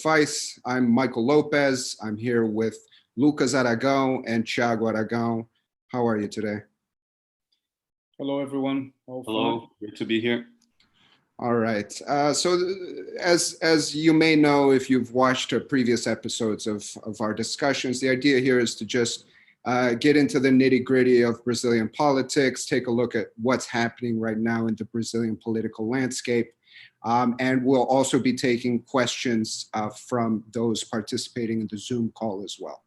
Vice. I'm Michael Lopez. I'm here with Lucas Aragão and Thiago Aragão. How are you today? Hello, everyone. All Hello, fine? great to be here. All right. So as you may know, if you've watched previous episodes of our discussions, the idea here is to just get into the nitty gritty of Brazilian politics, take a look at what's happening right now in the Brazilian political landscape. And we'll also be taking questions from those participating in the Zoom call as well.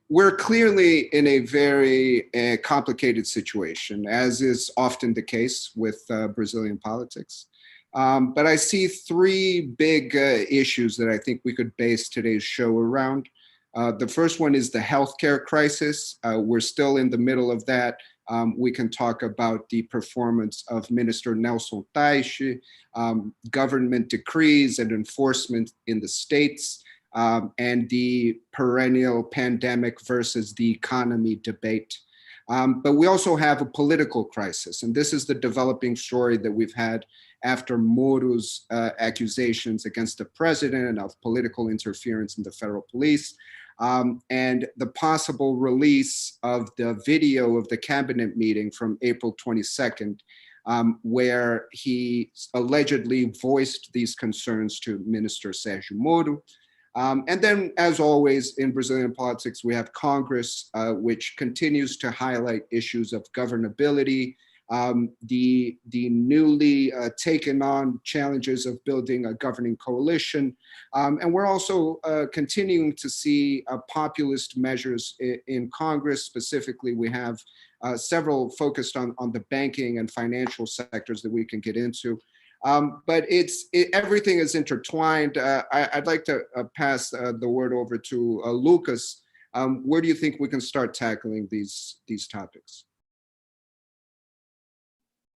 We're clearly in a very complicated situation, as is often the case with Brazilian politics. But I see three big issues that I think we could base today's show around. The first one is the healthcare crisis. We're still in the middle of that. We can talk about the performance of Minister Nelson Taixe, government decrees and enforcement in the states, and the perennial pandemic versus the economy debate. But we also have a political crisis, and this is the developing story that we've had after Moro's accusations against the president of political interference in the federal police. And the possible release of the video of the cabinet meeting from April 22nd, where he allegedly voiced these concerns to Minister Sergio Moro. And then, as always, in Brazilian politics, we have Congress, which continues to highlight issues of governability, the newly taken on challenges of building a governing coalition. And we're also continuing to see populist measures in Congress. Specifically, we have several focused on the banking and financial sectors that we can get into. But everything is intertwined. I'd like to pass the word over to Lucas. Where do you think we can start tackling these topics?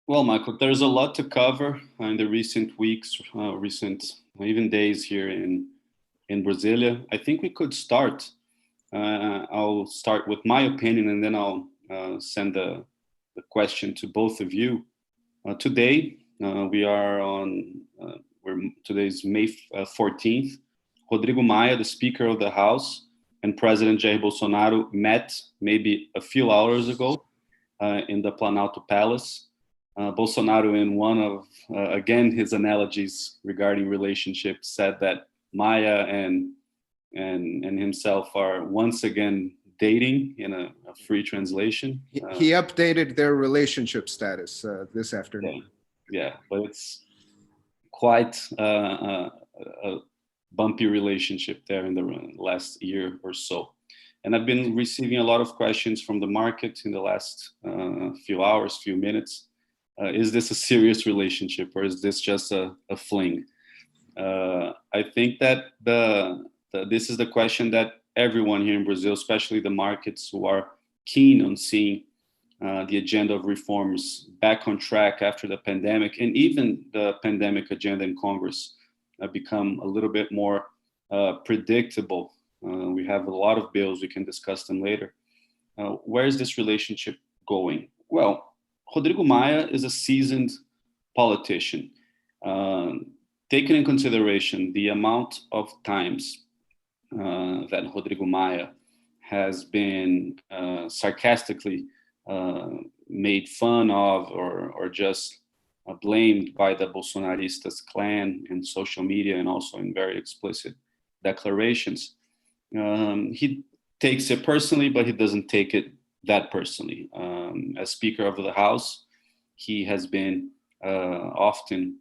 Well, Michael, there's a lot to cover in the recent weeks, recent even days here in Brasilia. I think we could start. I'll start with my opinion, and then I'll send the question to both of you. Today, we are on. Today's May 14th. Rodrigo Maia, the Speaker of the House, and President Jair Bolsonaro met maybe a few hours ago in the Planalto Palace. Bolsonaro, in one of, again, his analogies regarding relationships, said that Maia and himself are once again dating, in a free translation. He updated their relationship status this afternoon. Yeah, but it's quite a bumpy relationship there in the last year or so. And I've been receiving a lot of questions from the market in the last few hours, few minutes. Is this a serious relationship, or is this just a fling? I think that this is the question that everyone here in Brazil, especially the markets who are keen on seeing the agenda of reforms back on track after the pandemic, and even the pandemic agenda in Congress, become a little bit more predictable. We have a lot of bills, we can discuss them later. Where is this relationship going? Well, Rodrigo Maia is a seasoned politician. Taking in consideration the amount of times that Rodrigo Maia has been sarcastically made fun of or just blamed by the Bolsonaristas clan in social media and also in very explicit declarations, he takes it personally, but he doesn't take it that personally. As Speaker of the House, he has been often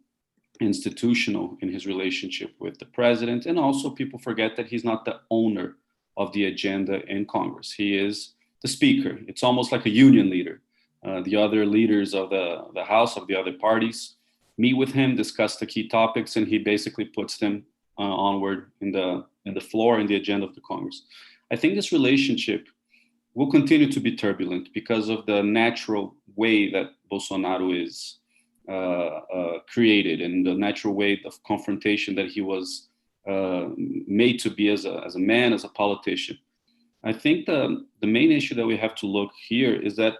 institutional in his relationship with the president, and also people forget that he's not the owner of the agenda in Congress. He is the Speaker. It's almost like a union leader. The other leaders of the House, of the other parties, meet with him, discuss the key topics, and he basically puts them onward in the floor, in the agenda of the Congress. I think this relationship will continue to be turbulent because of the natural way that Bolsonaro is created, and the natural way of confrontation that he was made to be as a man, as a politician. I think the main issue that we have to look here is that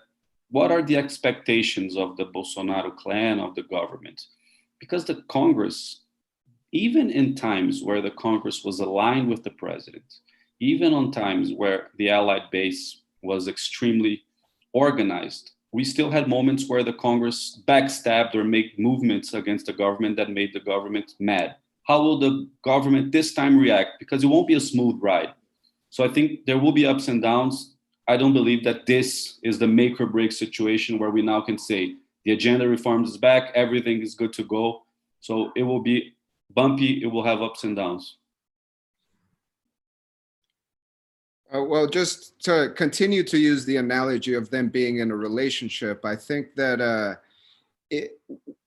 what are the expectations of the Bolsonaro clan, of the government? Because the Congress even in times where the Congress was aligned with the president, even on times where the allied base was extremely organized, we still had moments where the Congress backstabbed or made movements against the government that made the government mad. How will the government this time react? Because it won't be a smooth ride. So I think there will be ups and downs. I don't believe that this is the make or break situation where we now can say the agenda reforms is back, everything is good to go. So it will be bumpy, it will have ups and downs. Well, just to continue to use the analogy of them being in a relationship, I think that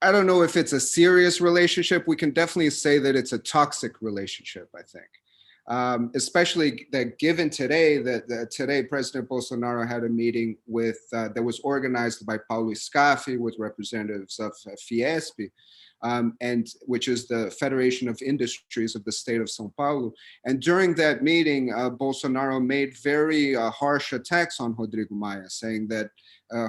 I don't know if it's a serious relationship. We can definitely say that it's a toxic relationship, I think. Especially that given today, that today President Bolsonaro had a meeting with that was organized by Paulo Scafi with representatives of Fiesp, and which is the Federation of Industries of the state of São Paulo. And during that meeting, Bolsonaro made very harsh attacks on Rodrigo Maia, saying that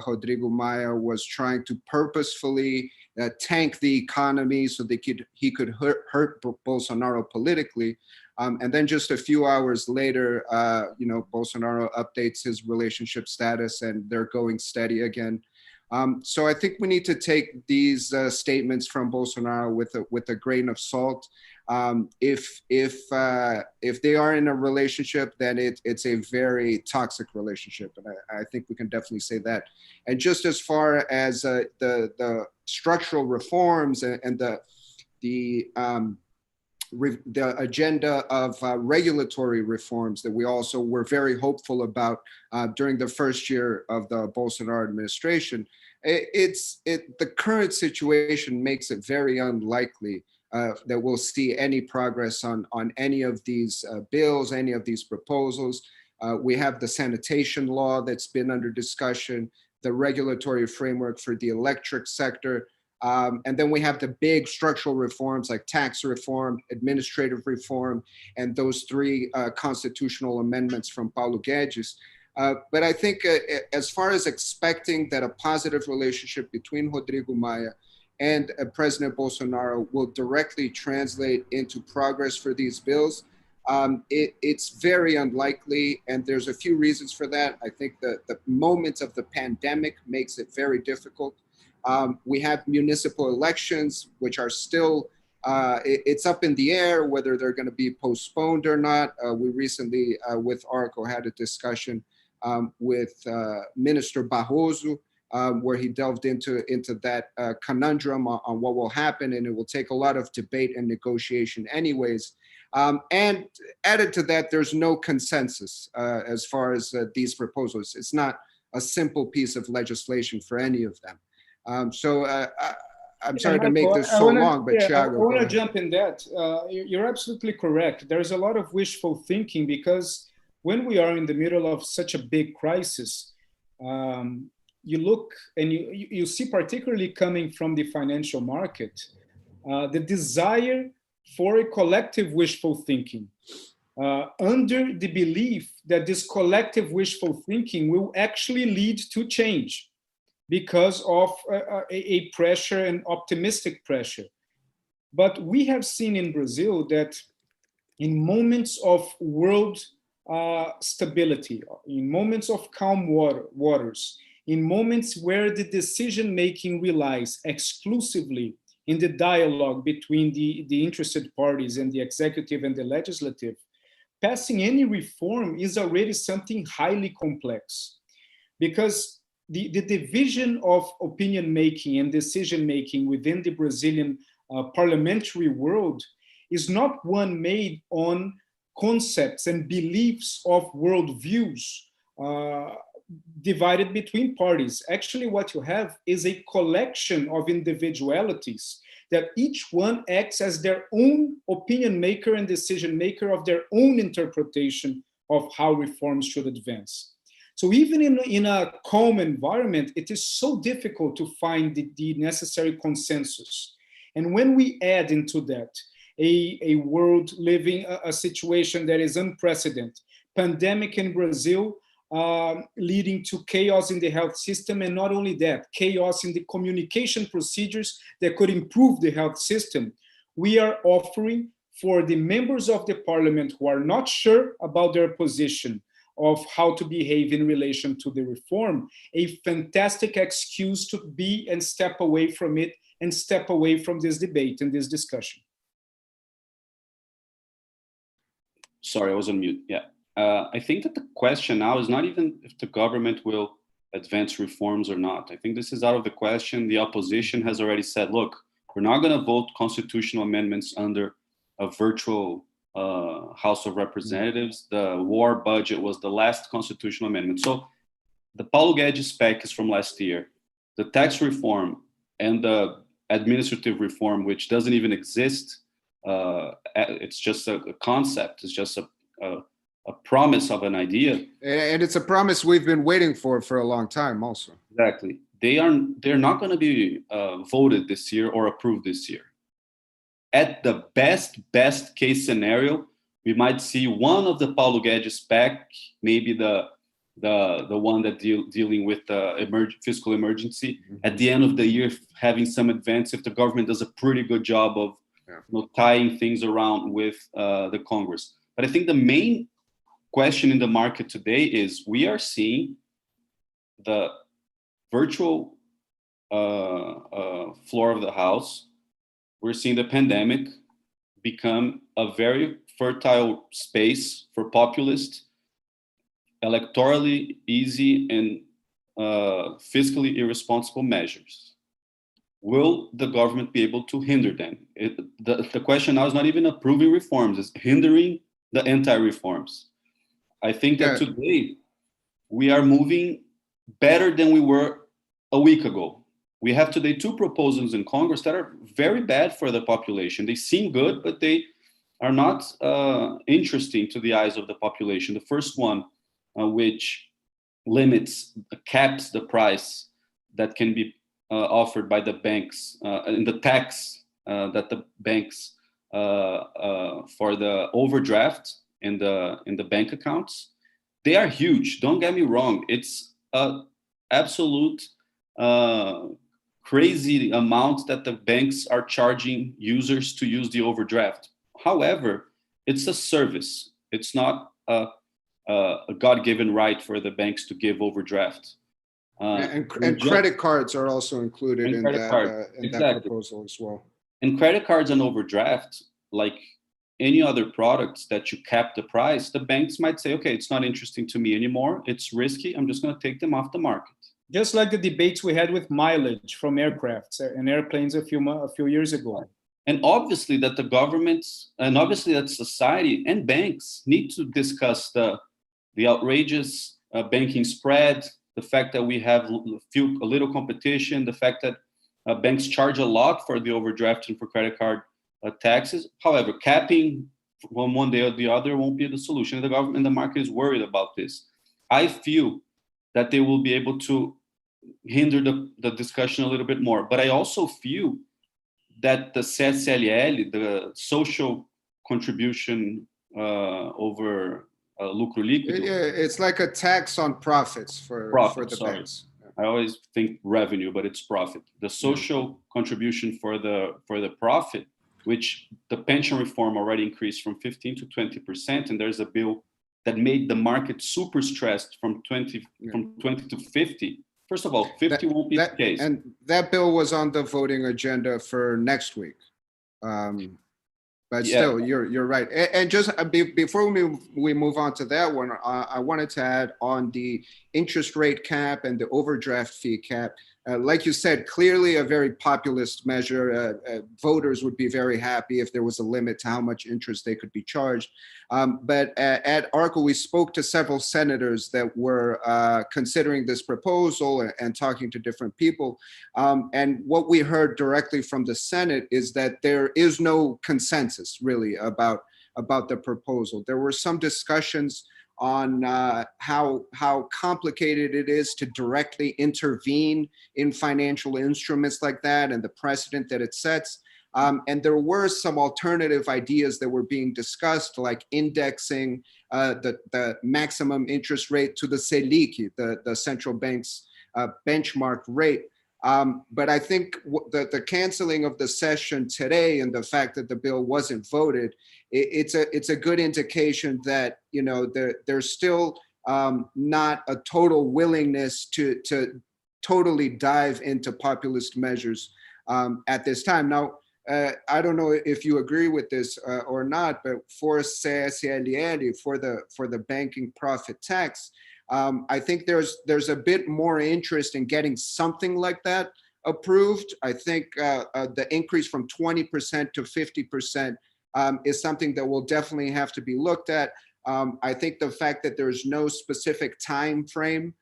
Rodrigo Maia was trying to purposefully tank the economy so he could hurt Bolsonaro politically. And then just a few hours later, Bolsonaro updates his relationship status and they're going steady again. So I think we need to take these statements from Bolsonaro with a grain of salt. If they are in a relationship, then it's a very toxic relationship, and I think we can definitely say that. And just as far as the structural reforms and the agenda of regulatory reforms that we also were very hopeful about during the first year of the Bolsonaro administration, the current situation makes it very unlikely that we'll see any progress on any of these bills, any of these proposals. We have the sanitation law that's been under discussion, the regulatory framework for the electric sector. And then we have the big structural reforms like tax reform, administrative reform, and those three constitutional amendments from Paulo Guedes. But I think as far as expecting that a positive relationship between Rodrigo Maia and President Bolsonaro will directly translate into progress for these bills, it's very unlikely, and there's a few reasons for that. I think the moment of the pandemic makes it very difficult. We have municipal elections, which are still, it's up in the air whether they're going to be postponed or not. We recently, with Arko, had a discussion with Minister Barroso, where he delved into that conundrum on what will happen, and it will take a lot of debate and negotiation anyways. And added to that, there's no consensus as far as these proposals. It's not a simple piece of legislation for any of them. I'm sorry to make this so long, but Thiago, I want to jump in that. You're absolutely correct. There's a lot of wishful thinking because when we are in the middle of such a big crisis, you look and you see, particularly coming from the financial market, the desire for a collective wishful thinking, under the belief that this collective wishful thinking will actually lead to change because of a pressure and optimistic pressure. But we have seen in Brazil that in moments of world stability, in moments of calm waters, in moments where the decision-making relies exclusively in the dialogue between the interested parties and the executive and the legislative, passing any reform is already something highly complex. Because the division of opinion-making and decision-making within the Brazilian parliamentary world is not one made on concepts and beliefs of worldviews divided between parties. Actually, what you have is a collection of individualities that each one acts as their own opinion maker and decision maker of their own interpretation of how reforms should advance. So even in a calm environment, it is so difficult to find the necessary consensus. And when we add into that a world living a situation that is unprecedented, pandemic in Brazil, leading to chaos in the health system, and not only that, chaos in the communication procedures that could improve the health system. we are offering for the members of the parliament who are not sure about their position of how to behave in relation to the reform, a fantastic excuse to be and step away from it and step away from this debate and this discussion. Sorry, I was on mute. Yeah. I think that the question now is not even if the government will advance reforms or not. I think this is out of the question. The opposition has already said, look, we're not going to vote constitutional amendments under a virtual House of Representatives. The war budget was the last constitutional amendment. So the Paulo Guedes pack is from last year. The tax reform and the administrative reform, which doesn't even exist, it's just a concept. It's just a promise of an idea. And it's a promise we've been waiting for a long time also. Exactly. They're not going to be voted this year or approved this year. At the best case scenario, we might see one of the Paulo Guedes pack, maybe the one that dealing with the fiscal emergency, at the end of the year having some advance if the government does a pretty good job of tying things around with the Congress. But I think the main question in the market today is we are seeing the virtual floor of the House. We're seeing the pandemic become a very fertile space for populist, electorally easy and fiscally irresponsible measures. Will the government be able to hinder them? The question now is not even approving reforms, it's hindering the anti-reforms. I think that today we are moving better than we were a week ago. We have today two proposals in Congress that are very bad for the population. They seem good, but they are not interesting to the eyes of the population. The first one, which caps the price that can be offered by the banks and the tax that the banks for the overdraft in the bank accounts. They are huge. Don't get me wrong. It's an absolute crazy amount that the banks are charging users to use the overdraft. However, it's a service. It's not a God-given right for the banks to give overdraft. And credit cards are also included in that proposal as well. And credit cards and overdraft, like any other products that you cap the price, the banks might say, okay, it's not interesting to me anymore. It's risky. I'm just going to take them off the market. Just like the debates we had with mileage from aircrafts and airplanes a few years ago. And obviously that the governments and obviously that society and banks need to discuss the outrageous banking spread, the fact that we have a little competition, the fact that banks charge a lot for the overdraft and for credit card taxes. However, capping from one day or the other won't be the solution. The government and the market is worried about this. I feel that they will be able to hinder the discussion a little bit more. But I also feel that the CSLL, the social contribution over lucro líquido. Yeah, it's like a tax on profits for the banks. I always think revenue, but it's profit. The social contribution for the profit, which the pension reform already increased from 15 to 20%, and there's a bill that made the market super stressed from 20 to 50. First of all, 50 won't be the case. And that bill was on the voting agenda for next week. But still, you're right. And just before we move on to that one, I wanted to add on the interest rate cap and the overdraft fee cap. Like you said, clearly a very populist measure. Voters would be very happy if there was a limit to how much interest they could be charged. But at Arko, we spoke to several senators that were considering this proposal and talking to different people. And what we heard directly from the Senate is that there is no consensus really about the proposal. There were some discussions on how complicated it is to directly intervene in financial instruments like that and the precedent that it sets. And there were some alternative ideas that were being discussed, like indexing the maximum interest rate to the Selic, the central bank's benchmark rate. But I think the canceling of the session today and the fact that the bill wasn't voted, it's a good indication that, you know, there's still not a total willingness to totally dive into populist measures at this time. Now, I don't know if you agree with this or not, but for CSLL, for the banking profit tax, I think there's a bit more interest in getting something like that approved. I think the increase from 20% to 50% is something that will definitely have to be looked at. I think the fact that there's no specific time frame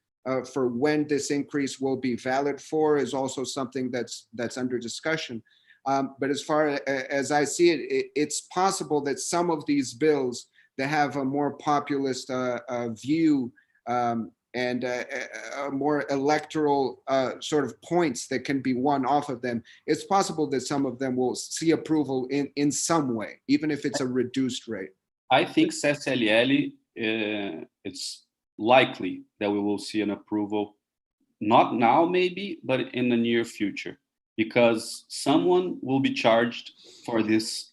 for when this increase will be valid for is also something that's under discussion. But as far as I see it, it's possible that some of these bills that have a more populist view and a more electoral sort of points that can be won off of them, it's possible that some of them will see approval in some way, even if it's a reduced rate. I think CSLL, it's likely that we will see an approval, not now maybe, but in the near future, because someone will be charged for this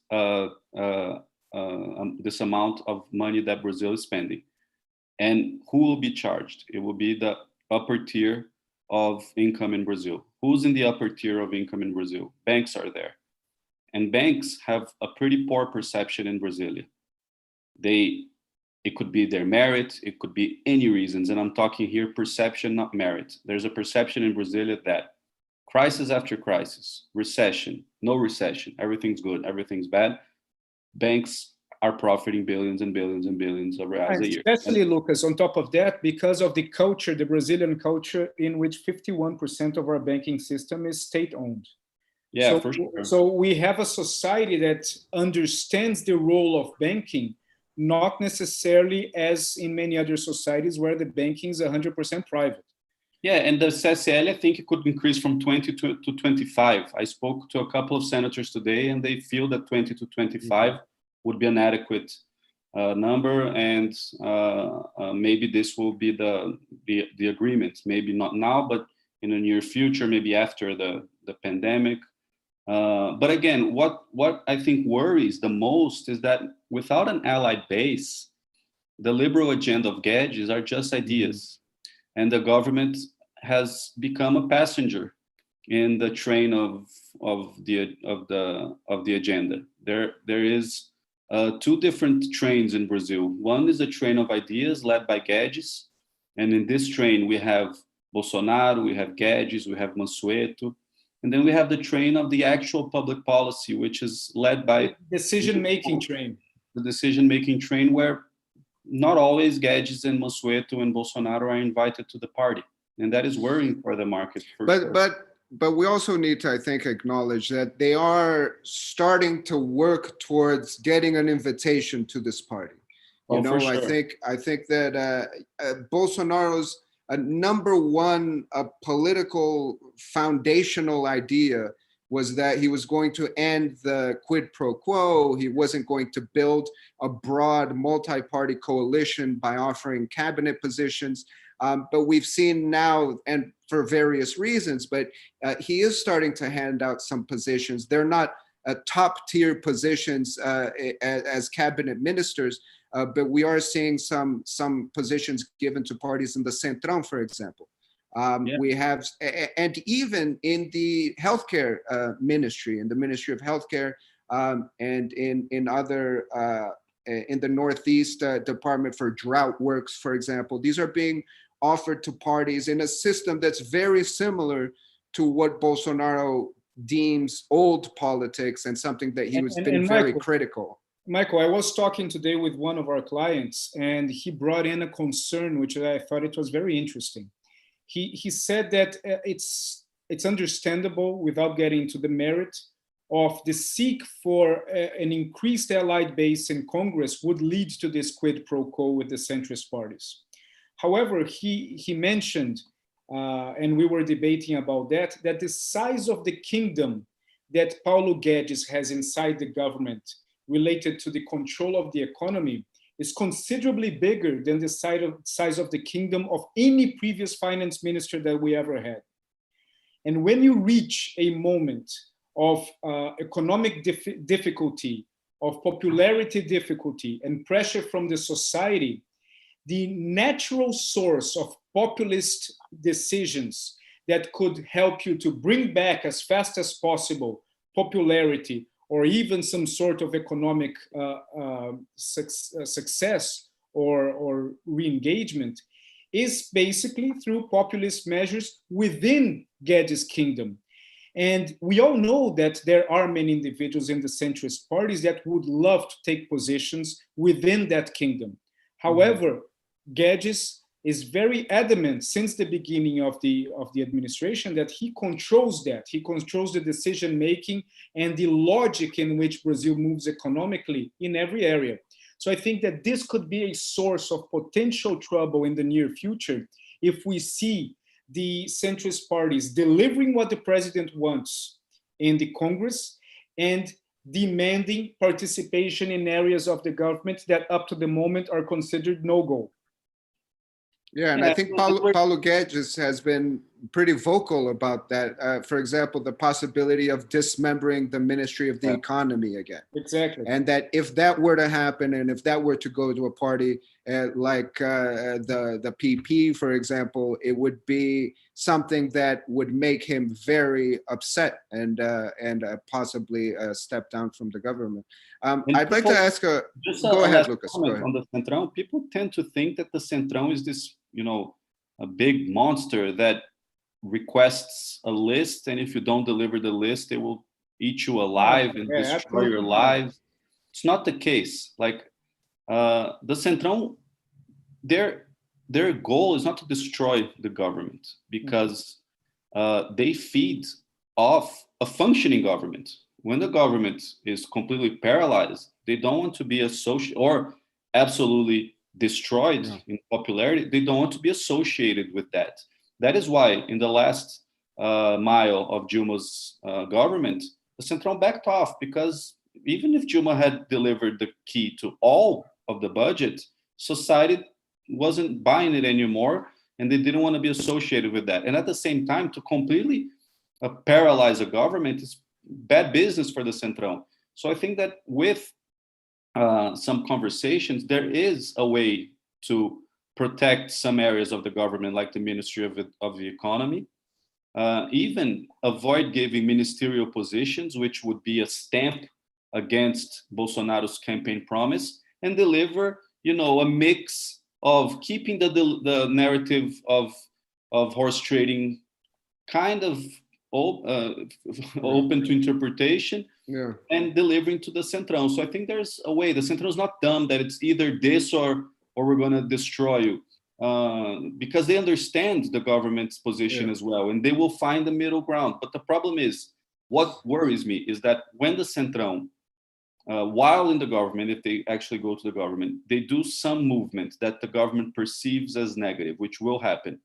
this amount of money that Brazil is spending. And who will be charged? It will be the upper tier of income in Brazil. Who's in the upper tier of income in Brazil? Banks are there. And banks have a pretty poor perception in Brasilia. It could be their merit, it could be any reasons. And I'm talking here perception, not merit. There's a perception in Brasilia that crisis after crisis, recession, no recession, everything's good, everything's bad, banks are profiting billions and billions and billions of reais a year. Especially, Lucas, on top of that, because of the culture, the Brazilian culture, in which 51% of our banking system is state-owned. Yeah, so, for sure. So we have a society that understands the role of banking, not necessarily as in many other societies where the banking is 100% private. Yeah, and the CSL, I think it could increase from 20 to 25. I spoke to a couple of senators today, and they feel that 20 to 25 would be an adequate number, and maybe this will be the agreement. Maybe not now, but in the near future, maybe after the pandemic. But again, what I think worries the most is that without an allied base, the liberal agenda of Guedes are just ideas, and the government has become a passenger in the train of the agenda. There is two different trains in Brazil. One is the train of ideas led by Guedes, and in this train we have Bolsonaro, we have Guedes, we have Mansueto, and then we have the train of the actual public policy, which is led by decision-making train. The decision-making train, where not always Guedes and Mansueto and Bolsonaro are invited to the party, and that is worrying for the market. But we also need to, I think, acknowledge that they are starting to work towards getting an invitation to this party. You know, sure. I think that Bolsonaro's number one political foundational idea was that he was going to end the quid pro quo. He wasn't going to build a broad multi-party coalition by offering cabinet positions. But we've seen now, and for various reasons, but he is starting to hand out some positions. They're not top tier positions as cabinet ministers, but we are seeing some positions given to parties in the Centrão, for example. We have, and even in the healthcare ministry, in the Ministry of Healthcare, and in other, in the Northeast Department for Drought Works, for example, these are being offered to parties in a system that's very similar to what Bolsonaro deems old politics and something that he was been very critical. Michael, I was talking today with one of our clients, and he brought in a concern, which I thought it was very interesting. He said that it's understandable, without getting into the merit, of the seek for an increased allied base in Congress would lead to this quid pro quo with the centrist parties. However, he mentioned, and we were debating about that the size of the kingdom that Paulo Guedes has inside the government related to the control of the economy is considerably bigger than the size of the kingdom of any previous finance minister that we ever had. And when you reach a moment of economic difficulty, of popularity difficulty, and pressure from the society, the natural source of populist decisions that could help you to bring back as fast as possible popularity or even some sort of economic success or re-engagement is basically through populist measures within Guedes' kingdom. And we all know that there are many individuals in the centrist parties that would love to take positions within that kingdom. However, Guedes is very adamant since the beginning of the administration that he controls that. He controls the decision making and the logic in which Brazil moves economically in every area. So I think that this could be a source of potential trouble in the near future if we see the centrist parties delivering what the president wants in the Congress and demanding participation in areas of the government that up to the moment are considered no-go. Yeah, and I think Paulo Guedes has been pretty vocal about that. For example, the possibility of dismembering the Ministry of the Economy again. Exactly. And that if that were to happen, and if that were to go to a party like the PP, for example, it would be something that would make him very upset and possibly step down from the government. I'd like to ask go ahead, Lucas. Go ahead. On the Centrão, people tend to think that the Centrão is this, a big monster that requests a list, and if you don't deliver the list, they will eat you alive and destroy your lives. It's not the case. Like the Centrão, their goal is not to destroy the government, because they feed off a functioning government. When the government is completely paralyzed, they don't want to be associated or absolutely destroyed in popularity. They don't want to be associated with that. That is why in the last mile of Dilma's government, the Centrão backed off, because even if Dilma had delivered the key to all of the budget, society wasn't buying it anymore, and they didn't want to be associated with that. And at the same time, to completely paralyze a government is bad business for the Centrão. So I think that with some conversations, there is a way to protect some areas of the government, like the Ministry of the Economy, even avoid giving ministerial positions, which would be a stamp against Bolsonaro's campaign promise, and deliver, a mix of keeping the narrative of horse trading kind of open to interpretation, and delivering to the Centrão. So I think there's a way. The Centrão is not dumb that it's either this or we're going to destroy you, because they understand the government's position as well, and they will find the middle ground. But the problem is, what worries me is that when the Centrão, while in the government, if they actually go to the government, they do some movement that the government perceives as negative, which will happen.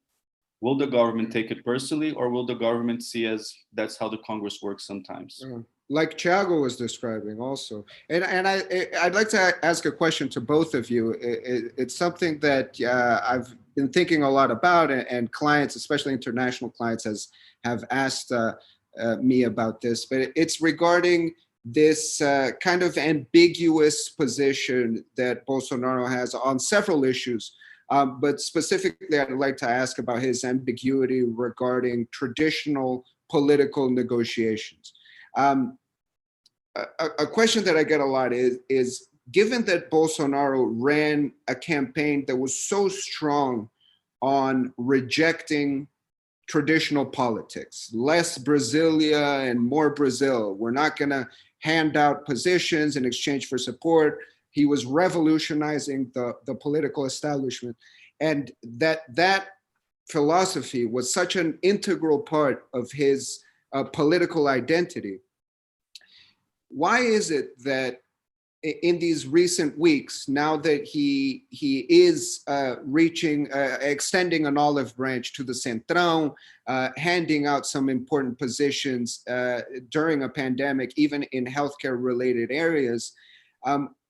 Will the government take it personally, or will the government see as that's how the Congress works sometimes? Like Thiago was describing also. And I'd like to ask a question to both of you. It's something that I've been thinking a lot about, and clients, especially international clients, have asked me about this, but it's regarding this kind of ambiguous position that Bolsonaro has on several issues. But specifically, I'd like to ask about his ambiguity regarding traditional political negotiations. A question that I get a lot is given that Bolsonaro ran a campaign that was so strong on rejecting traditional politics, less Brasilia and more Brazil, we're not going to hand out positions in exchange for support. He was revolutionizing the political establishment. And that philosophy was such an integral part of his political identity. Why is it that in these recent weeks, now that he is extending an olive branch to the Centrão, handing out some important positions during a pandemic, even in healthcare related areas,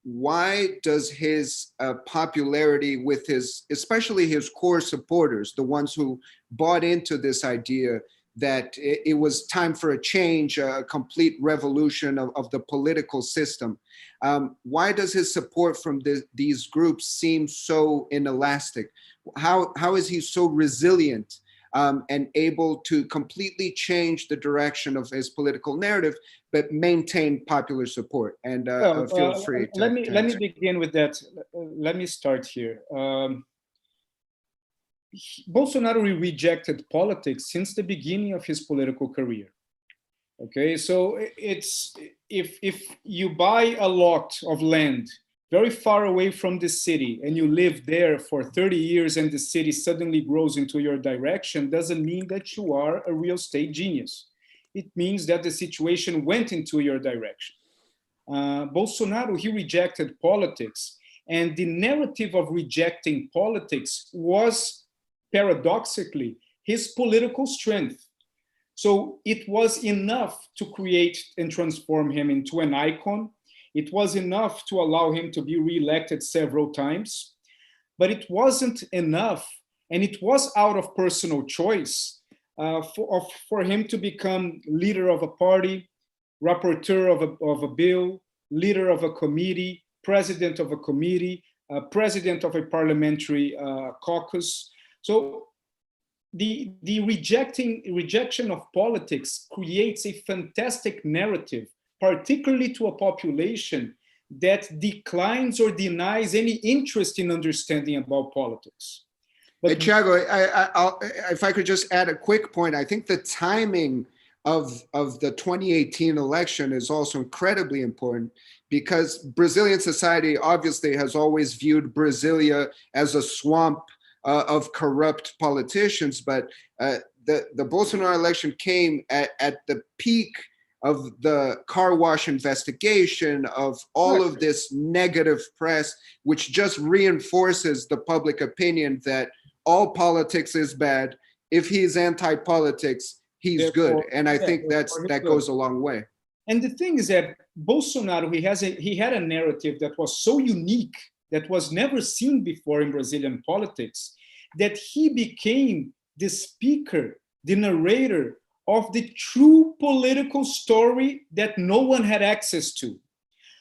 why does his popularity with especially his core supporters, the ones who bought into this idea that it was time for a change, a complete revolution of the political system. Why does his support from these groups seem so inelastic? How is he so resilient and able to completely change the direction of his political narrative, but maintain popular support? And feel free to let me answer. begin with that. Let me start here. Bolsonaro rejected politics since the beginning of his political career. Okay, so it's if you buy a lot of land very far away from the city and you live there for 30 years and the city suddenly grows into your direction, doesn't mean that you are a real estate genius. It means that the situation went into your direction. Bolsonaro, he rejected politics, and the narrative of rejecting politics was paradoxically his political strength. So it was enough to create and transform him into an icon. It was enough to allow him to be reelected several times, but it wasn't enough, and it was out of personal choice for him to become leader of a party, rapporteur of a bill, leader of a committee, president of a committee, president of a parliamentary caucus. So the rejection of politics creates a fantastic narrative, particularly to a population that declines or denies any interest in understanding about politics. But Thiago, if I could just add a quick point, I think the timing of the 2018 election is also incredibly important, because Brazilian society obviously has always viewed Brasilia as a swamp of corrupt politicians, but the Bolsonaro election came at the peak of the car wash investigation, of all of this negative press, which just reinforces the public opinion that all politics is bad. If he's anti-politics, he's good. And I think that goes a long way. And the thing is that Bolsonaro, he had a narrative that was so unique, that was never seen before in Brazilian politics, that he became the speaker, the narrator of the true political story that no one had access to.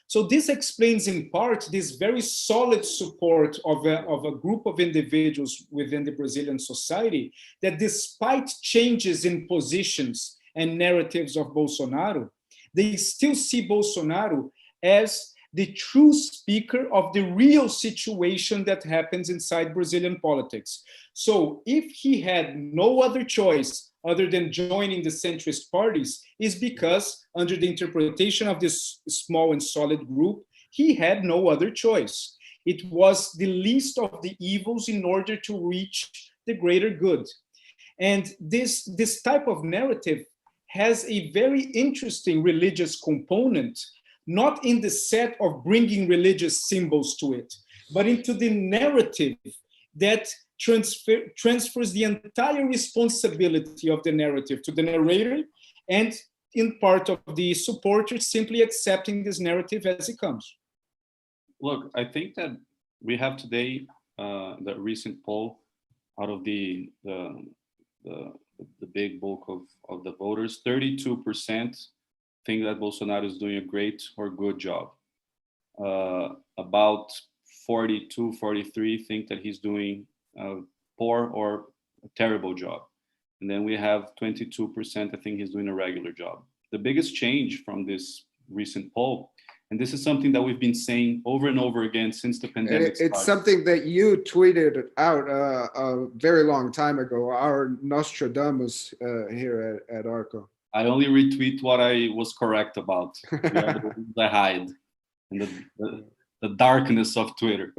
So this explains in part this very solid support of a group of individuals within the Brazilian society, that despite changes in positions and narratives of Bolsonaro, they still see Bolsonaro as the true speaker of the real situation that happens inside Brazilian politics. So if he had no other choice other than joining the centrist parties, is because, under the interpretation of this small and solid group, he had no other choice. It was the least of the evils in order to reach the greater good. And this type of narrative has a very interesting religious component, not in the set of bringing religious symbols to it, but into the narrative that transfers the entire responsibility of the narrative to the narrator, and in part of the supporters simply accepting this narrative as it comes. Look, I think that we have today the recent poll out of the big bulk of the voters. 32% think that Bolsonaro is doing a great or good job. About 42, 43 think that he's doing a poor or a terrible job. And then we have 22%, I think he's doing a regular job. The biggest change from this recent poll, and this is something that we've been saying over and over again since the pandemic started. It's something that you tweeted out a very long time ago, our Nostradamus here at Arko. I only retweet what I was correct about. I hide in the darkness of Twitter.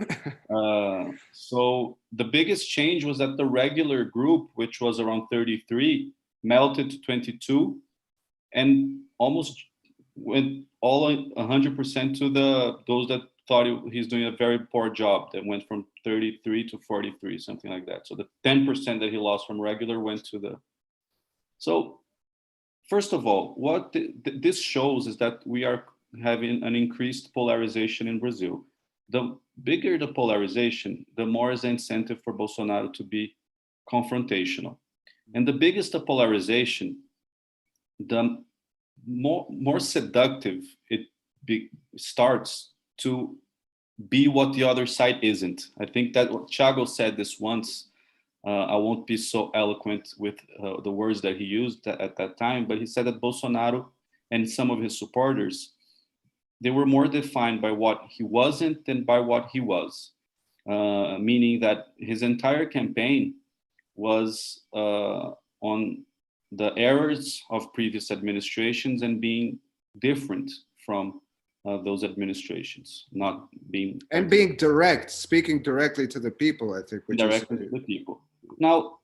So the biggest change was that the regular group, which was around 33, melted to 22, and almost went all 100% to those that thought he's doing a very poor job. That went from 33 to 43, something like that. So the 10% that he lost from regular went to the. So first of all, what this shows is that we are having an increased polarization in Brazil. The bigger the polarization, the more is the incentive for Bolsonaro to be confrontational. And the biggest the polarization, the more seductive it starts to be what the other side isn't. I think that what Thiago said this once. I won't be so eloquent with the words that he used at that time, but he said that Bolsonaro and some of his supporters, they were more defined by what he wasn't than by what he was, meaning that his entire campaign was on the errors of previous administrations and being different from those administrations, not being and being direct, speaking directly to the people, I think, which directly is to the people. Now,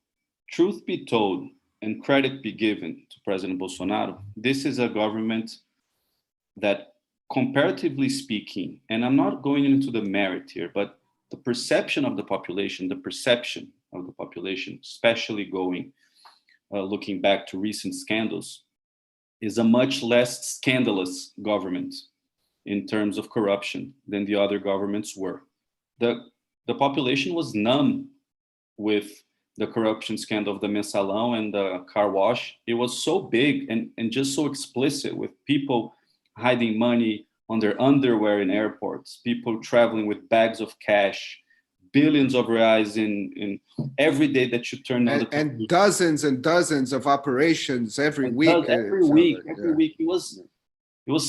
truth be told, and credit be given to President Bolsonaro, this is a government that, comparatively speaking, and I'm not going into the merit here, but the perception of the population, especially looking back to recent scandals, is a much less scandalous government in terms of corruption than the other governments were. The population was numb with the corruption scandal of the Mensalão and the car wash. It was so big and just so explicit, with people hiding money on their underwear in airports, people traveling with bags of cash, billions of reais in every day that you turn on and dozens and dozens of operations every week. Every week it was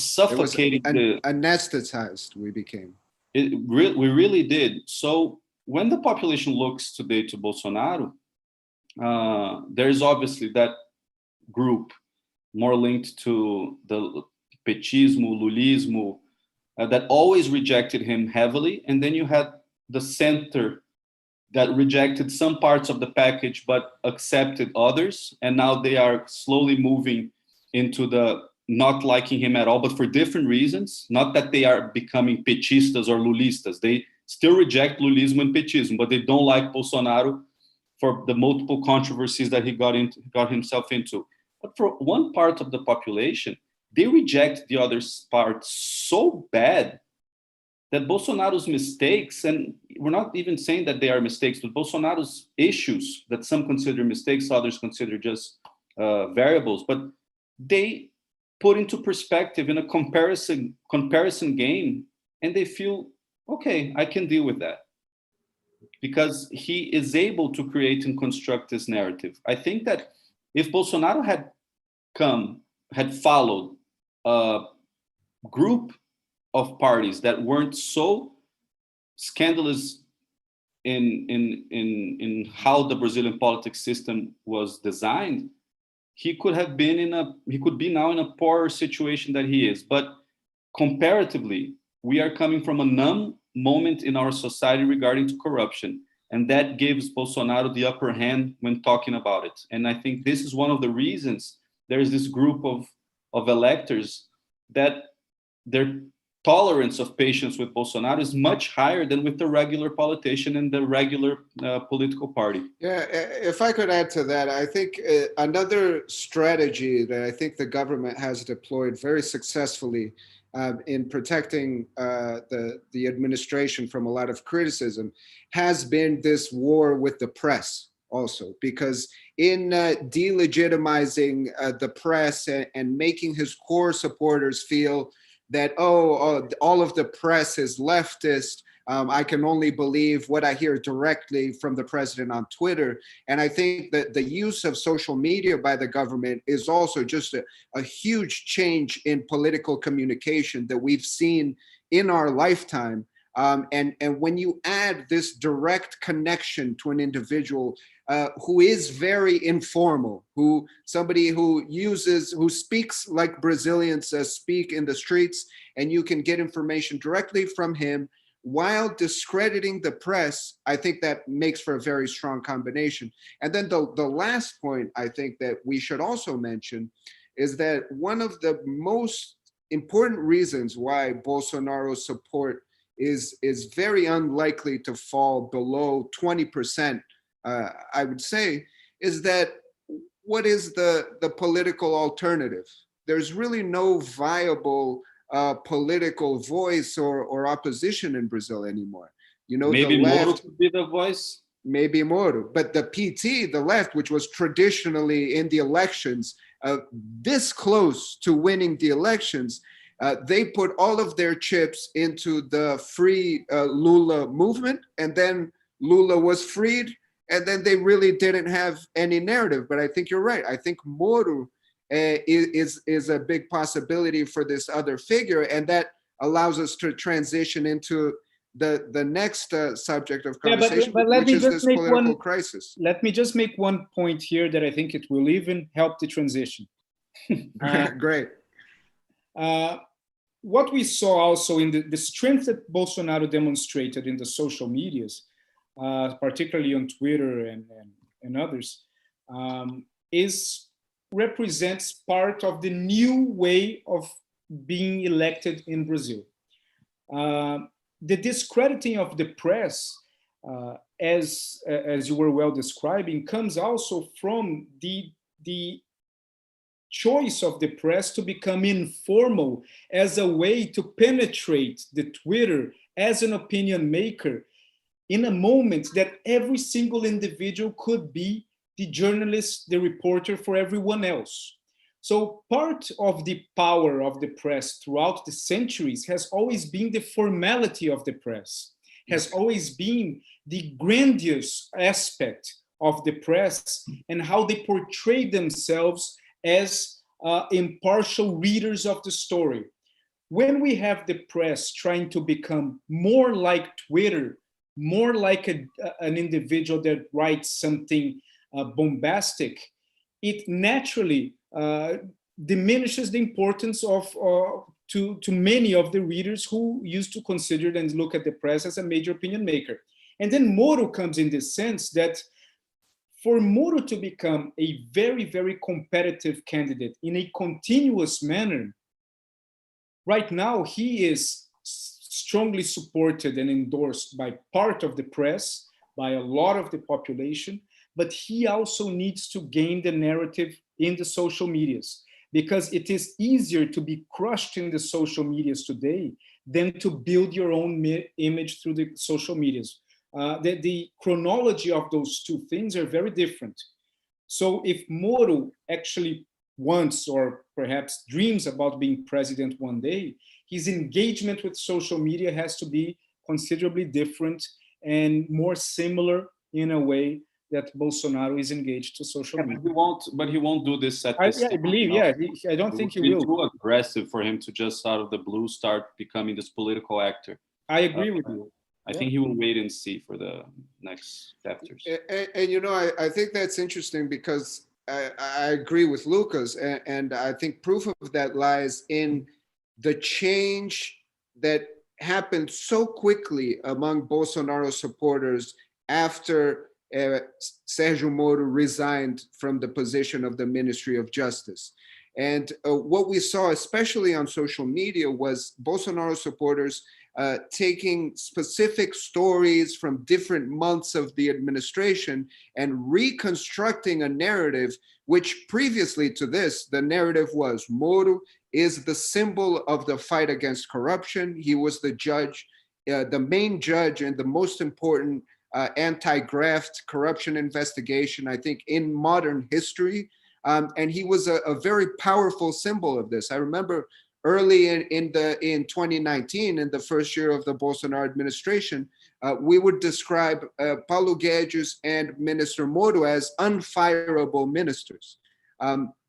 suffocating. Anesthetized we became. We really did. So when the population looks today to Bolsonaro, there's obviously that group more linked to the petismo, lulismo, that always rejected him heavily. And then you had the center that rejected some parts of the package but accepted others. And now they are slowly moving into the not liking him at all, but for different reasons. Not that they are becoming petistas or lulistas. They still reject lulismo and petismo, but they don't like Bolsonaro for the multiple controversies that he got himself into. But for one part of the population, they reject the other part so bad that Bolsonaro's mistakes, and we're not even saying that they are mistakes, but Bolsonaro's issues that some consider mistakes, others consider just variables, but they put into perspective in a comparison game, and they feel, okay, I can deal with that. Because he is able to create and construct this narrative. I think that if Bolsonaro had followed a group of parties that weren't so scandalous in how the Brazilian politics system was designed, he could be now in a poorer situation than he is. But comparatively, we are coming from a numb moment in our society regarding to corruption, and that gives Bolsonaro the upper hand when talking about it. And I think this is one of the reasons there is this group of electors that their tolerance of patience with Bolsonaro is much higher than with the regular politician and the regular political party. Yeah, if I could add to that, I think another strategy that I think the government has deployed very successfully in protecting the administration from a lot of criticism has been this war with the press also, because in delegitimizing the press and making his core supporters feel that, all of the press is leftist, I can only believe what I hear directly from the president on Twitter. And I think that the use of social media by the government is also just a huge change in political communication that we've seen in our lifetime. And when you add this direct connection to an individual who is very informal, somebody who speaks like Brazilians speak in the streets, and you can get information directly from him while discrediting the press, I think that makes for a very strong combination. And then the last point I think that we should also mention is that one of the most important reasons why Bolsonaro's support is very unlikely to fall below 20%, I would say, is that what is the political alternative? There's really no viable political voice or opposition in Brazil anymore. Maybe Moro could be the voice. maybe Moro. But the PT, the left, which was traditionally in the elections, this close to winning the elections, they put all of their chips into the free Lula movement, and then Lula was freed, and then they really didn't have any narrative. But I think you're right. I think Moro is a big possibility for this other figure, and that allows us to transition into the next subject of conversation, but let which me is just this make political one, crisis. Let me just make one point here that I think it will even help the transition. Great. What we saw also in the strength that Bolsonaro demonstrated in the social medias, particularly on Twitter and others, is represents part of the new way of being elected in Brazil. The discrediting of the press, as you were well describing, comes also from the choice of the press to become informal as a way to penetrate the Twitter as an opinion maker in a moment that every single individual could be the journalist, the reporter for everyone else. So part of the power of the press throughout the centuries has always been the formality of the press, has always been the grandiose aspect of the press and how they portray themselves as impartial readers of the story. When we have the press trying to become more like Twitter, more like an individual that writes something bombastic, it naturally diminishes the importance of to many of the readers who used to consider and look at the press as a major opinion maker. And then Moro comes in the sense that for Moro to become a very, very competitive candidate in a continuous manner, right now he is strongly supported and endorsed by part of the press, by a lot of the population, but he also needs to gain the narrative in the social medias, because it is easier to be crushed in the social medias today than to build your own image through the social medias. The chronology of those two things are very different. So if Moro actually wants or perhaps dreams about being president one day, his engagement with social media has to be considerably different and more similar in a way that Bolsonaro is engaged to social media. But he won't do this at this I believe, I don't think he will. It's too aggressive for him to just out of the blue start becoming this political actor. I agree with you. I think he will wait and see for the next chapters. And you know, I think that's interesting because I agree with Lucas, and I think proof of that lies in the change that happened so quickly among Bolsonaro supporters after Sergio Moro resigned from the position of the Ministry of Justice. And what we saw, especially on social media, was Bolsonaro supporters taking specific stories from different months of the administration and reconstructing a narrative which previously to this, the narrative was Moro is the symbol of the fight against corruption. He was the judge, the main judge and the most important anti-graft corruption investigation, I think, in modern history. And he was a very powerful symbol of this. I remember early in 2019, in the first year of the Bolsonaro administration, we would describe Paulo Guedes and Minister Moro as unfireable ministers.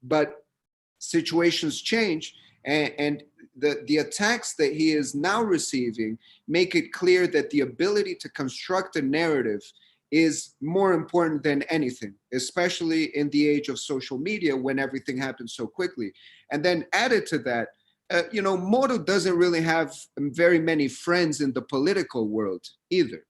But situations change, and the attacks that he is now receiving make it clear that the ability to construct a narrative is more important than anything, especially in the age of social media when everything happens so quickly. And then added to that, Moro doesn't really have very many friends in the political world either.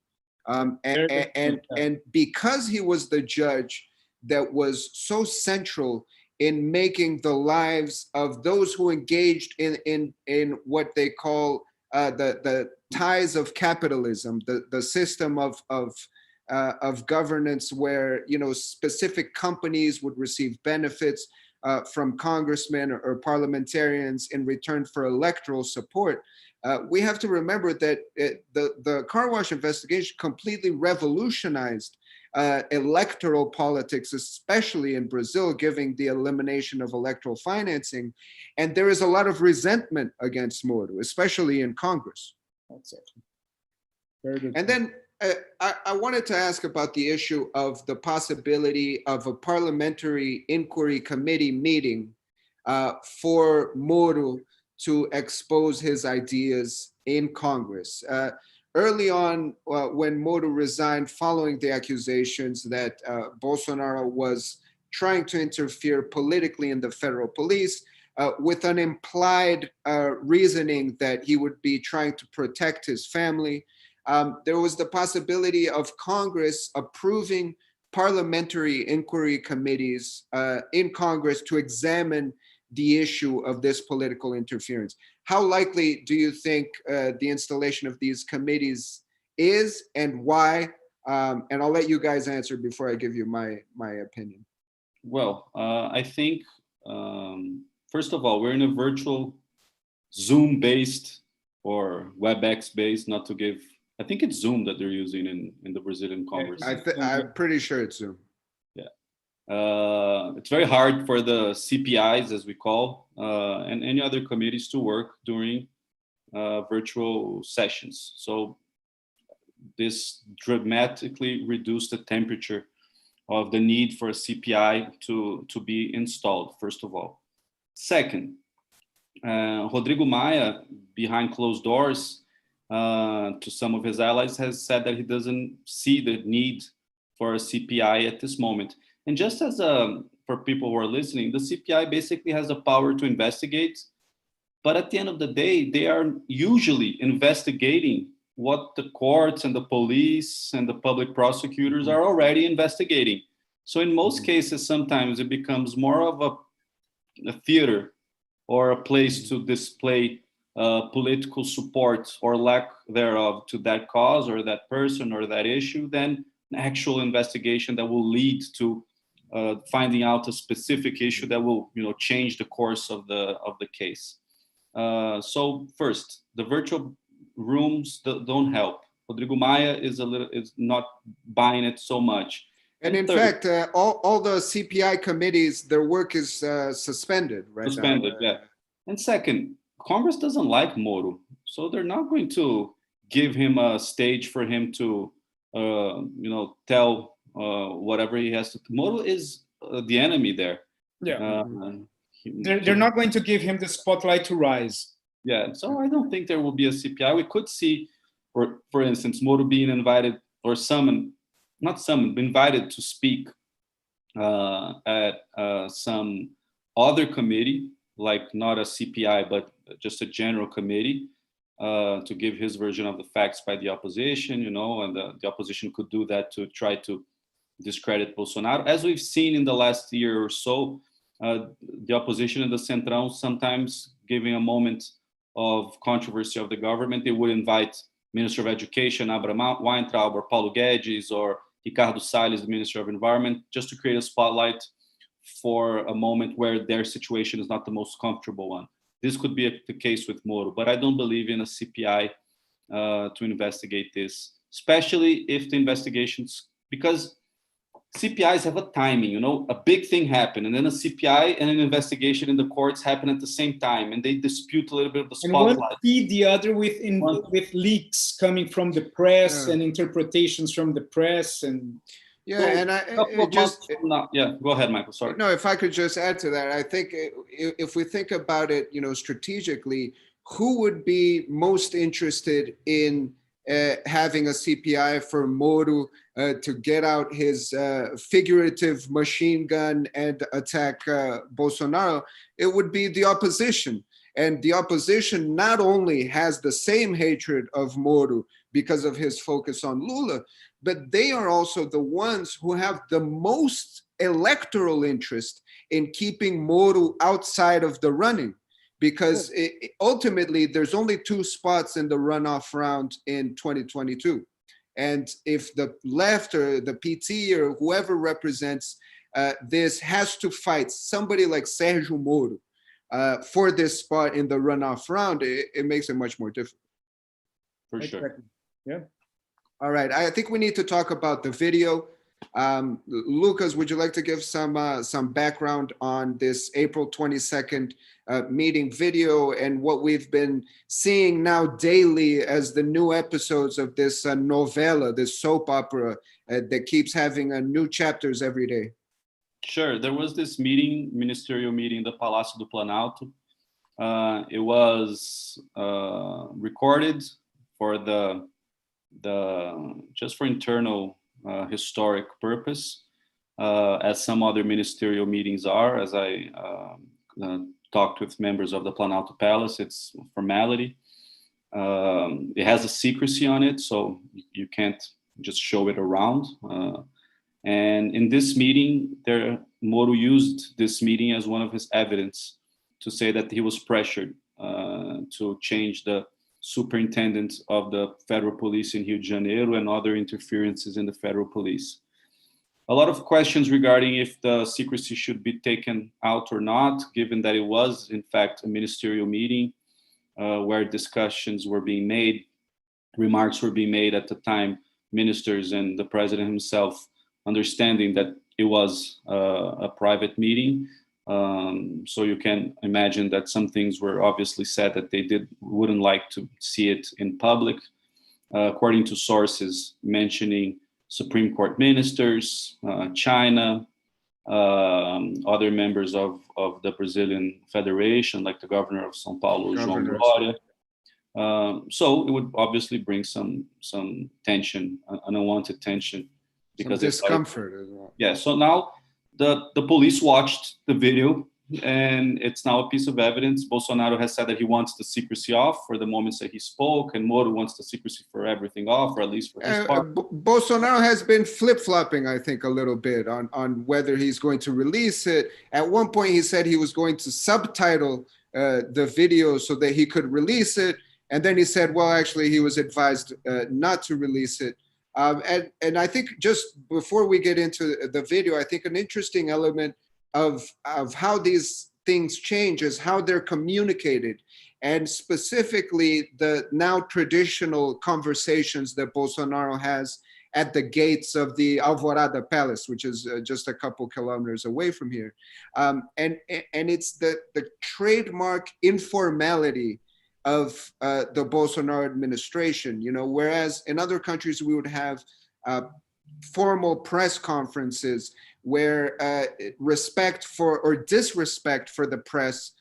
And because he was the judge that was so central in making the lives of those who engaged in what they call the ties of capitalism, the system of governance where specific companies would receive benefits from congressmen or parliamentarians in return for electoral support. we have to remember that the car wash investigation completely revolutionized electoral politics, especially in Brazil, given the elimination of electoral financing. And there is a lot of resentment against Moro, especially in Congress. That's it. Very good. And then I wanted to ask about the issue of the possibility of a parliamentary inquiry committee meeting for Moro to expose his ideas in Congress. Early on, when Moro resigned following the accusations that Bolsonaro was trying to interfere politically in the federal police, with an implied reasoning that he would be trying to protect his family, there was the possibility of Congress approving parliamentary inquiry committees in Congress to examine the issue of this political interference. How likely do you think the installation of these committees is, and why? And I'll let you guys answer before I give you my opinion. Well, I think, first of all, we're in a virtual Zoom-based or WebEx-based, not to give, I think it's Zoom that they're using in the Brazilian Congress. I'm pretty sure it's Zoom. It's very hard for the CPIs, as we call, and any other committees to work during virtual sessions. So this dramatically reduced the temperature of the need for a CPI to be installed, first of all. Second, Rodrigo Maia, behind closed doors, to some of his allies, has said that he doesn't see the need for a CPI at this moment. And just as for people who are listening, the CPI basically has the power to investigate, but at the end of the day, they are usually investigating what the courts and the police and the public prosecutors are already investigating. So in most cases, sometimes it becomes more of a theater or a place to display political support or lack thereof to that cause or that person or that issue than an actual investigation that will lead to finding out a specific issue that will, change the course of the case. So first, the virtual rooms don't help. Rodrigo Maia is not buying it so much. And in fact, all the CPI committees, their work is suspended right now. Suspended, yeah. And second, Congress doesn't like Moro, so they're not going to give him a stage for him to, tell whatever he has to. Moro is the enemy there. Yeah. They're not going to give him the spotlight to rise. Yeah, so I don't think there will be a CPI. We could see, for instance, Moro being invited or invited to speak at some other committee, like not a CPI, but just a general committee, to give his version of the facts by the opposition, and the opposition could do that to try to discredit Bolsonaro. As we've seen in the last year or so, the opposition and the Centrão, sometimes giving a moment of controversy of the government, they would invite Minister of Education, Abraham Weintraub, or Paulo Guedes, or Ricardo Salles, the Minister of Environment, just to create a spotlight for a moment where their situation is not the most comfortable one. This could be the case with Moro, but I don't believe in a CPI to investigate this, especially if the investigations, because CPIs have a timing, a big thing happened, and then a CPI and an investigation in the courts happen at the same time, and they dispute a little bit of the spotlight. And one feed the other with leaks coming from the press and interpretations from the press. And yeah, so, and go ahead, Michael. Sorry. No, if I could just add to that, I think if we think about it, strategically, who would be most interested in having a CPI for Moro to get out his figurative machine gun and attack Bolsonaro? It would be the opposition. And the opposition not only has the same hatred of Moro because of his focus on Lula, but they are also the ones who have the most electoral interest in keeping Moro outside of the running. Because ultimately, there's only 2 spots in the runoff round in 2022. And if the left or the PT or whoever represents this has to fight somebody like Sergio Moro, for this spot in the runoff round, it makes it much more difficult. For sure. Exactly. Yeah. All right, I think we need to talk about the video. Lucas, would you like to give some background on this April 22nd meeting video and what we've been seeing now daily as the new episodes of this novela, this soap opera that keeps having new chapters every day? Sure. There was this meeting, ministerial meeting in the Palácio do Planalto. It was recorded for just for internal historic purpose, as some other ministerial meetings are. As I talked with members of the Planalto Palace, it's a formality. It has a secrecy on it, so you can't just show it around. And in this meeting, Moro used this meeting as one of his evidence to say that he was pressured to change the superintendent of the federal police in Rio de Janeiro and other interferences in the federal police. A lot of questions regarding if the secrecy should be taken out or not, given that it was, in fact, a ministerial meeting where discussions were being made, remarks were being made at the time, ministers and the president himself understanding that it was a private meeting. So you can imagine that some things were obviously said that they wouldn't like to see it in public, according to sources mentioning Supreme Court ministers, China, other members of the Brazilian Federation, like the governor of São Paulo, João Glória. So it would obviously bring some tension, an unwanted tension, because some discomfort as well. Yeah. So now the police watched the video, and it's now a piece of evidence. Bolsonaro has said that he wants the secrecy off for the moments that he spoke, and Moro wants the secrecy for everything off, or at least for his part. Bolsonaro has been flip-flopping, I think, a little bit on whether he's going to release it. At one point, he said he was going to subtitle the video so that he could release it. And then he said, well, actually, he was advised not to release it. And I think just before we get into the video, I think an interesting element of how these things change is how they're communicated, and specifically the now traditional conversations that Bolsonaro has at the gates of the Alvorada Palace, which is just a couple kilometers away from here. And it's the trademark informality of the Bolsonaro administration, whereas in other countries we would have formal press conferences where respect for or disrespect for the press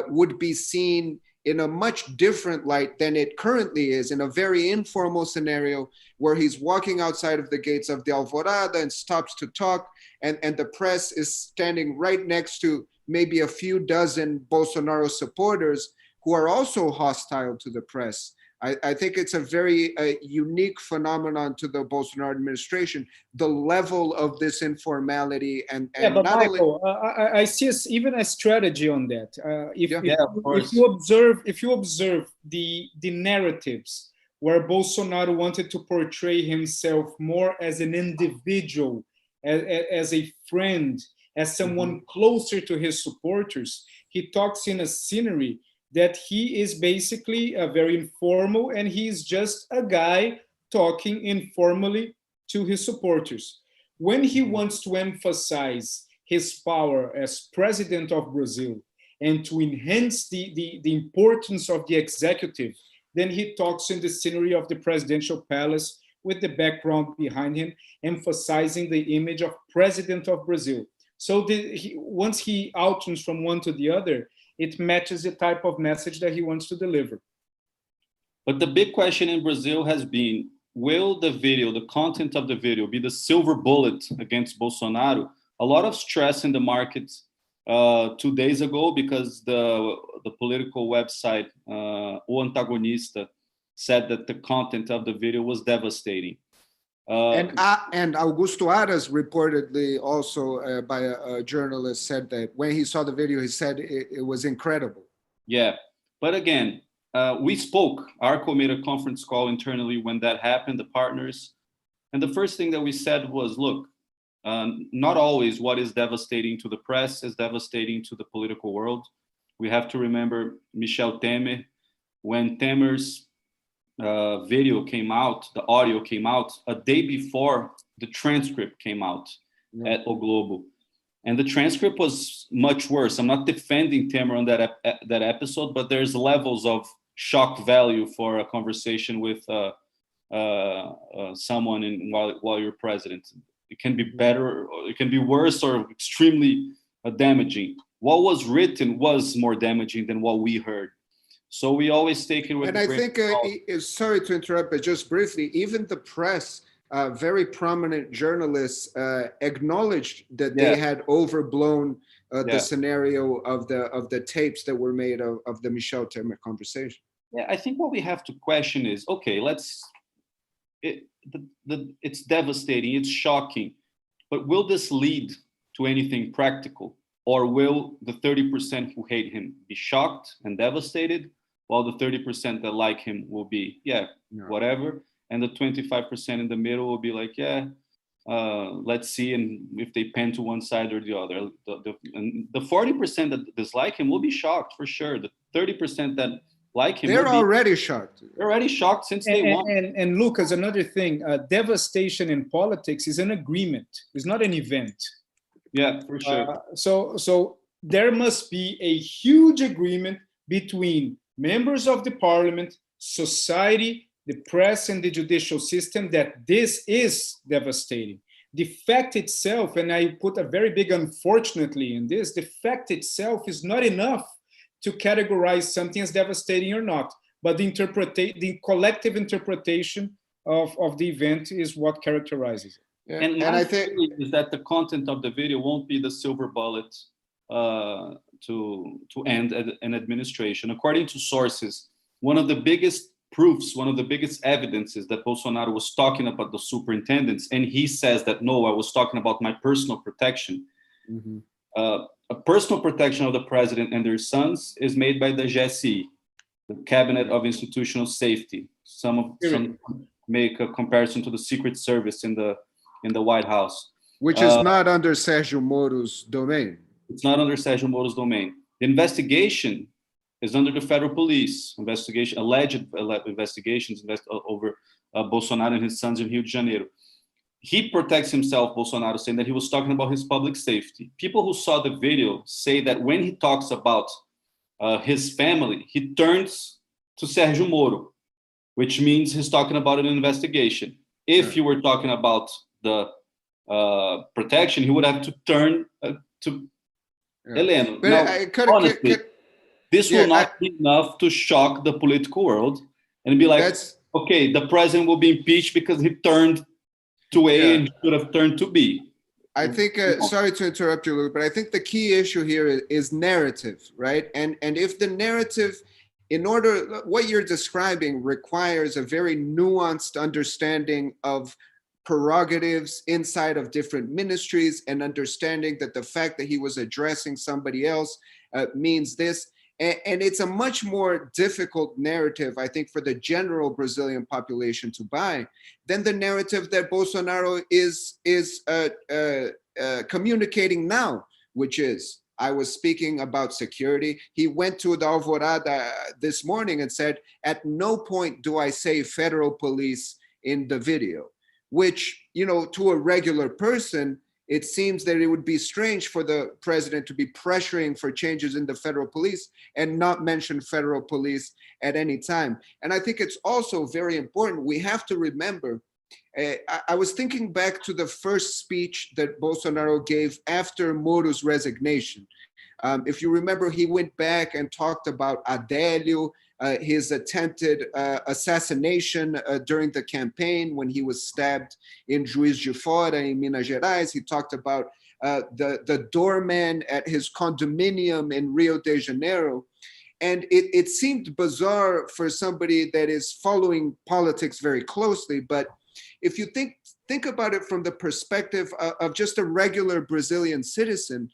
would be seen in a much different light than it currently is, in a very informal scenario where he's walking outside of the gates of the Alvorada and stops to talk, and the press is standing right next to maybe a few dozen Bolsonaro supporters who are also hostile to the press. I think it's a very unique phenomenon to the Bolsonaro administration, the level of this informality and but not Michael, only... I see even a strategy on that. If you observe the narratives where Bolsonaro wanted to portray himself more as an individual, as a friend, as someone closer to his supporters, he talks in a scenery that he is basically very informal, and he's just a guy talking informally to his supporters. When he wants to emphasize his power as president of Brazil and to enhance the importance of the executive, then he talks in the scenery of the presidential palace with the background behind him, emphasizing the image of president of Brazil. So once he alternates from one to the other, it matches the type of message that he wants to deliver. But the big question in Brazil has been, will the video, the content of the video, be the silver bullet against Bolsonaro? A lot of stress in the market 2 days ago, because the political website, O Antagonista, said that the content of the video was devastating. And Augusto Aras reportedly also by a journalist said that when he saw the video, he said it was incredible. Yeah, but again, we spoke. Arko made a conference call internally when that happened, the partners. And the first thing that we said was, look, not always what is devastating to the press is devastating to the political world. We have to remember Michel Temer. When Temer's video came out, the audio came out a day before the transcript came out at O Globo. And the transcript was much worse. I'm not defending Temer on that episode, but there's levels of shock value for a conversation with someone while you're president. It can be better, or it can be worse, or extremely damaging. What was written was more damaging than what we heard. So we always take it with. And I think, sorry to interrupt, but just briefly, even the press, very prominent journalists acknowledged that they had overblown the scenario of the tapes that were made of the Michel Temer conversation. Yeah, I think what we have to question is, okay, it's devastating, it's shocking, but will this lead to anything practical? Or will the 30% who hate him be shocked and devastated, while the 30% that like him will be, whatever, and the 25% in the middle will be like, let's see, and if they pen to one side or the other. The 40% that dislike him will be shocked for sure. The 30% that like him, they're already shocked. They're already shocked since day one. And Lucas, another thing, devastation in politics is an agreement. It's not an event. Yeah, for sure. So there must be a huge agreement between members of the parliament, society, the press, and the judicial system that this is devastating. The fact itself, and I put a very big unfortunately in this, the fact itself is not enough to categorize something as devastating or not, but the collective interpretation of the event is what characterizes it. Yeah. And I think is that the content of the video won't be the silver bullet to end an administration. According to sources, one of the biggest proofs, one of the biggest evidences that Bolsonaro was talking about the superintendents, and he says that, no, I was talking about my personal protection. Mm-hmm. A personal protection of the president and their sons is made by the GSI, the Cabinet of Institutional Safety. Some make a comparison to the Secret Service in the White House. Which is not under Sergio Moro's domain. It's not under Sergio Moro's domain. The investigation is under the federal police. Alleged investigations over Bolsonaro and his sons in Rio de Janeiro. He protects himself, Bolsonaro, saying that he was talking about his public safety. People who saw the video say that when he talks about his family, he turns to Sergio Moro, which means he's talking about an investigation. If you were talking about the protection, he would have to turn to Heleno. But now, honestly, this will not be enough to shock the political world and be like, okay, the president will be impeached because he turned to A and should have turned to B. I think, sorry to interrupt you, Luke, but I think the key issue here is narrative, right? And if the narrative, what you're describing requires a very nuanced understanding of prerogatives inside of different ministries and understanding that the fact that he was addressing somebody else means this. And it's a much more difficult narrative, I think, for the general Brazilian population to buy than the narrative that Bolsonaro is communicating now, which is, I was speaking about security. He went to the Alvorada this morning and said, at no point do I say federal police in the video, which, to a regular person, it seems that it would be strange for the president to be pressuring for changes in the federal police and not mention federal police at any time. And I think it's also very important. We have to remember, I was thinking back to the first speech that Bolsonaro gave after Moro's resignation. If you remember, he went back and talked about Adélio, his attempted assassination during the campaign when he was stabbed in Juiz de Fora in Minas Gerais. He talked about the doorman at his condominium in Rio de Janeiro. And it seemed bizarre for somebody that is following politics very closely. But if you think about it from the perspective of just a regular Brazilian citizen,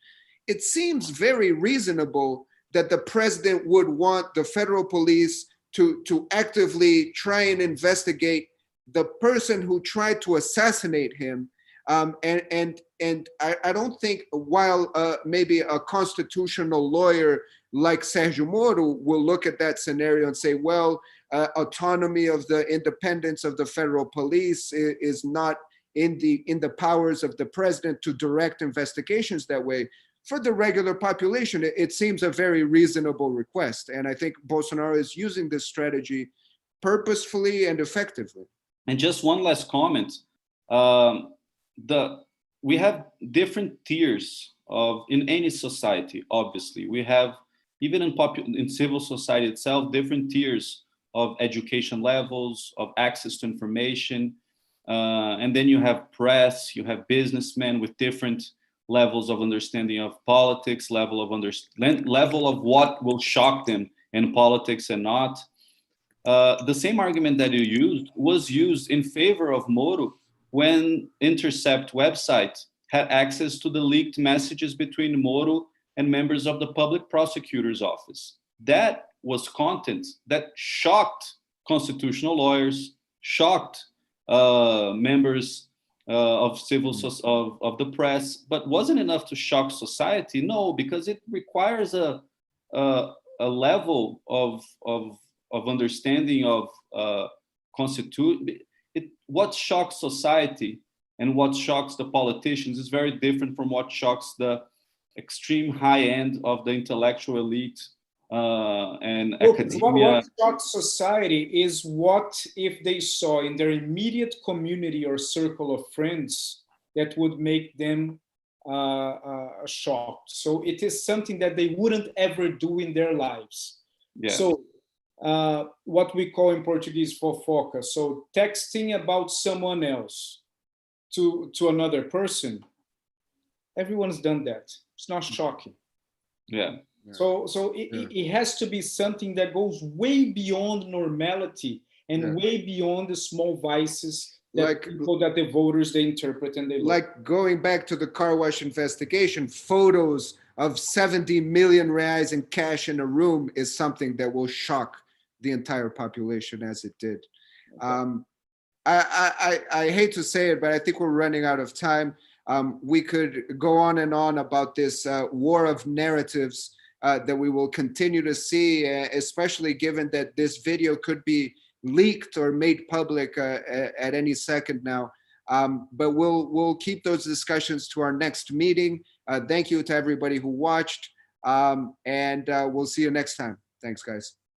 it seems very reasonable that the president would want the federal police to actively try and investigate the person who tried to assassinate him And I don't think, while maybe a constitutional lawyer like Sergio Moro will look at that scenario and say, well, autonomy of the independence of the federal police is not in the powers of the president to direct investigations that way. For the regular population, it seems a very reasonable request. And I think Bolsonaro is using this strategy purposefully and effectively. And just one last comment. We have different tiers in any society, obviously. We have, even in civil society itself, different tiers of education levels, of access to information. And then you have press, you have businessmen with different levels of understanding of politics, level of what will shock them in politics and not. The same argument that you used was used in favor of Moro when Intercept website had access to the leaked messages between Moro and members of the public prosecutor's office. That was content that shocked constitutional lawyers, shocked members of of the press, but wasn't enough to shock society. No, because it requires a level of understanding of what shocks society and what shocks the politicians is very different from what shocks the extreme high end of the intellectual elite and academia. What shocks society is what if they saw in their immediate community or circle of friends that would make them shocked. So it is something that they wouldn't ever do in their lives. Yeah. So what we call in Portuguese fofoca. So texting about someone else to another person, everyone's done that. It's not shocking. Yeah. So it has to be something that goes way beyond normality and way beyond the small vices that that the voters, they interpret and they look. Like going back to the car wash investigation, photos of 70 million reais in cash in a room is something that will shock the entire population, as it did. Okay. I hate to say it, but I think we're running out of time. We could go on and on about this war of narratives that we will continue to see, especially given that this video could be leaked or made public at any second now. But we'll keep those discussions to our next meeting. Thank you to everybody who watched, and we'll see you next time. Thanks, guys.